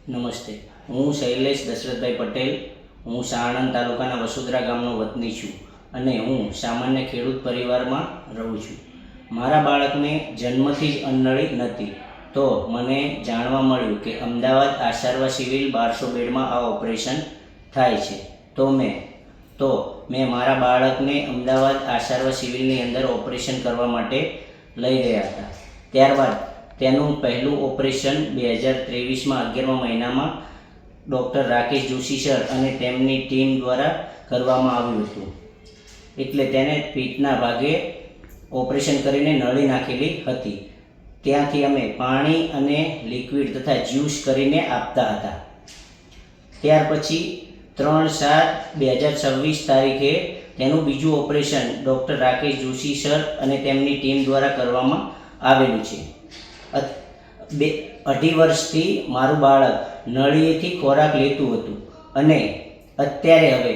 નમસ્તે, હું શૈલેષ દશરથભાઈ પટેલ. હું સાણંદ તાલુકાના વસુધરા ગામનો વતની છું અને હું સામાન્ય ખેડૂત પરિવારમાં રહું છું. મારા બાળકને જન્મથી જ અન્નળી નહોતી, તો મને જાણવા મળ્યું કે અમદાવાદ આશારવા સિવિલ 1200 બેડમાં આ ઓપરેશન થાય છે. તો મેં મારા બાળકને અમદાવાદ આશારવા સિવિલની અંદર ઓપરેશન કરવા માટે લઈ ગયા હતા. ત્યારબાદ તેનું પહેલું ઓપરેશન 2023માં 11મા મહિનામાં ડૉક્ટર રાકેશ જોશી સર અને તેમની ટીમ દ્વારા કરવામાં આવ્યું હતું. એટલે તેને પીઠના ભાગે ઓપરેશન કરીને નળી નાખેલી હતી. ત્યાંથી અમે પાણી અને લિક્વિડ તથા જ્યુસ કરીને આપતા હતા. ત્યાર પછી 3/7/2026 તારીખે તેનું બીજું operation doctor Rakesh Joshi sir અને તેમની ટીમ દ્વારા કરવામાં આવેલું છે. 2.5 વર્ષથી મારું બાળક નળીએથી ખોરાક લેતું હતું અને અત્યારે હવે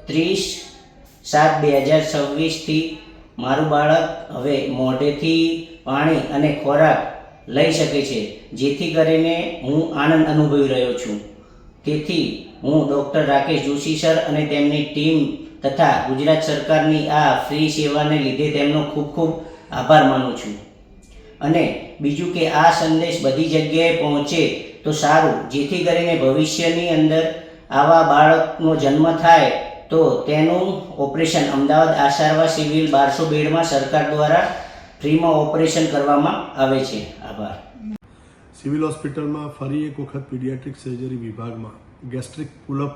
30/7/2026થી મારું બાળક હવે મોઢેથી પાણી અને ખોરાક લઈ શકે છે, જેથી કરીને હું આનંદ અનુભવી રહ્યો છું. તેથી હું ડૉક્ટર રાકેશ જોશી સર અને તેમની ટીમ તથા ગુજરાત સરકારની આ ફ્રી સેવાને લીધે તેમનો ખૂબ ખૂબ આભાર માનું છું. અને બીજું કે આ સંદેશ બધી જગ્યાએ પહોંચે તો સારું, જેથી કરીને ભવિષ્યની અંદર આવા બાળકનો જન્મ થાય તો તેનું ઓપરેશન અમદાવાદ આશારવા સિવિલ 1200 બેડમાં સરકાર દ્વારા ફ્રીમાં ઓપરેશન કરવામાં આવે છે. આભાર. સિવિલ હોસ્પિટલમાં ફરી એક વખત પીડિયાટ્રિક સર્જરી વિભાગમાં ગેસ્ટ્રિક પુલઅપ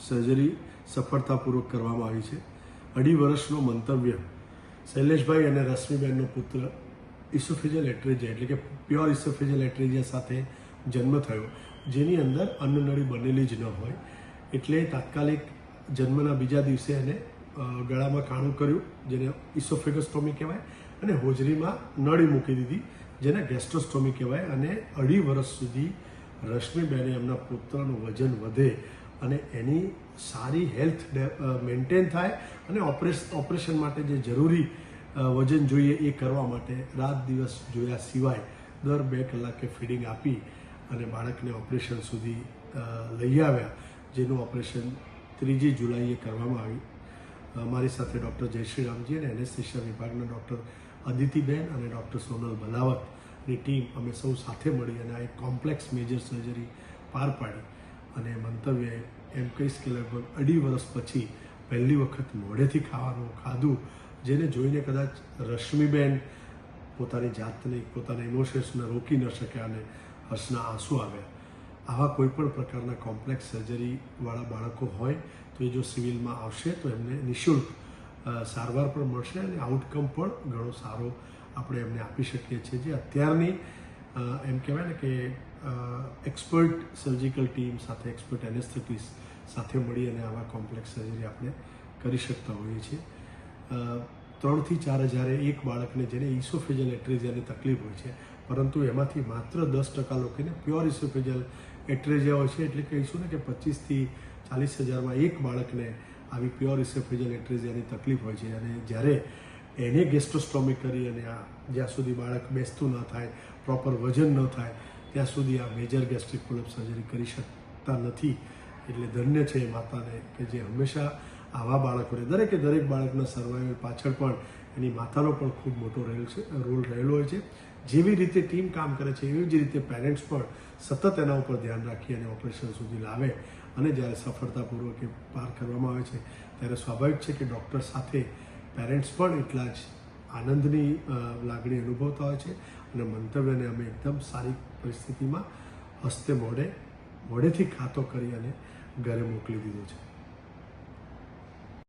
સર્જરી સફળતાપૂર્વક કરવામાં આવી છે. 2.5 વર્ષનો મંતવ્ય શૈલેષભાઈ અને રશ્મિબેનનો પુત્ર ઇસોફેજિયલ એટ્રેજિયા એટલે કે પ્યોર ઇસોફેજિયલ એટ્રેજિયા સાથે જન્મ થયો, જેની અંદર અન્નનળી બનેલી જ ન હોય. એટલે તાત્કાલિક જન્મના બીજા દિવસે એને ગળામાં કાણું કર્યું, જેને ઇસોફેગોસ્ટોમી કહેવાય, અને હોજરીમાં નળી મૂકી દીધી, જેને ગેસ્ટ્રોસ્ટોમી કહેવાય. અને 2.5 વર્ષ સુધી રશ્મિબેને એમના પુત્રનું વજન વધે અને એની સારી હેલ્થ મેન્ટેન થાય અને ઓપરેશન માટે જે જરૂરી વજન જોઈએ એ કરવા માટે રાત દિવસ જોયા સિવાય દર 2 કલાકે ફીડિંગ આપી અને બાળકને ઓપરેશન સુધી લઈ આવ્યા, જેનું ઓપરેશન 3 જુલાઈએ કરવામાં આવ્યું. મારી સાથે ડૉક્ટર જયશ્રી રામજી અને એનેસ્થેશિયા વિભાગના ડૉક્ટર અદિતિબેન અને ડૉક્ટર સોનલ બલાવતની ટીમ અમે સૌ સાથે મળી અને આ એક કોમ્પ્લેક્સ મેજર સર્જરી પાર પાડી. અને મંતવ્ય એમ કહીશ કે લગભગ 2.5 વર્ષ પછી પહેલી વખત મોઢેથી ખાવાનું ખાધું, જેને જોઈને કદાચ રશ્મિબેન પોતાની જાતને, પોતાના ઇમોશન્સને રોકી ન શક્યા અને હર્ષના આંસુ આવ્યા. આવા કોઈપણ પ્રકારના કોમ્પ્લેક્સ સર્જરીવાળા બાળકો હોય તો એ જો સિવિલમાં આવશે તો એમને નિઃશુલ્ક સારવાર પણ મળશે અને આઉટકમ પણ ઘણો સારો આપણે એમને આપી શકીએ છીએ. જે અત્યારની એમ કહેવાય ને કે એક્સપર્ટ સર્જિકલ ટીમ સાથે એક્સપર્ટ એનેસ્થેટિસ્ટ સાથે મળી અને આવા કોમ્પ્લેક્સ સર્જરી આપણે કરી શકતા હોઈએ છીએ. 3 થી 4 હજારે એક બાળકને જેને ઇસોફેજિયલ એટ્રેજિયાની તકલીફ હોય છે, પરંતુ એમાંથી માત્ર 10% લોકોને પ્યોર ઇસોફેજિયલ એટ્રેજિયા હોય છે. એટલે કહીશું ને કે 25 થી 40 હજારમાં એક બાળકને આવી પ્યોર ઇસોફેજિયલ એટ્રેજિયાની તકલીફ હોય છે. અને જ્યારે એને ગેસ્ટ્રોસ્ટોમી કરી અને જ્યાં સુધી બાળક બેસતું ન થાય, પ્રોપર વજન ન થાય, ત્યાં સુધી આ મેજર ગેસ્ટ્રિક પુલઅપ સર્જરી કરી શકતા નથી. એટલે ધન્ય છે એ માતાને કે જે હંમેશા આવા બાળકોને દરેક બાળકના સર્વાઈવલ પાછળ પણ એની માતાનો પણ ખૂબ મોટો રોલ રહેલો હોય છે. જેવી રીતે ટીમ કામ કરે છે એવી જ રીતે પેરેન્ટ્સ પણ સતત એના ઉપર ધ્યાન રાખી અને ઓપરેશન સુધી લાવે અને જ્યારે સફળતાપૂર્વક એ પાર કરવામાં આવે છે ત્યારે સ્વાભાવિક છે કે ડૉક્ટર સાથે પેરેન્ટ્સ પણ એટલા જ આનંદની લાગણી અનુભવતા હોય છે. અને મંતવ્યને અમે એકદમ સારી પરિસ્થિતિમાં હસ્તે મોઢેથી ખાતો કરી અને ઘરે મોકલી દીધો છે.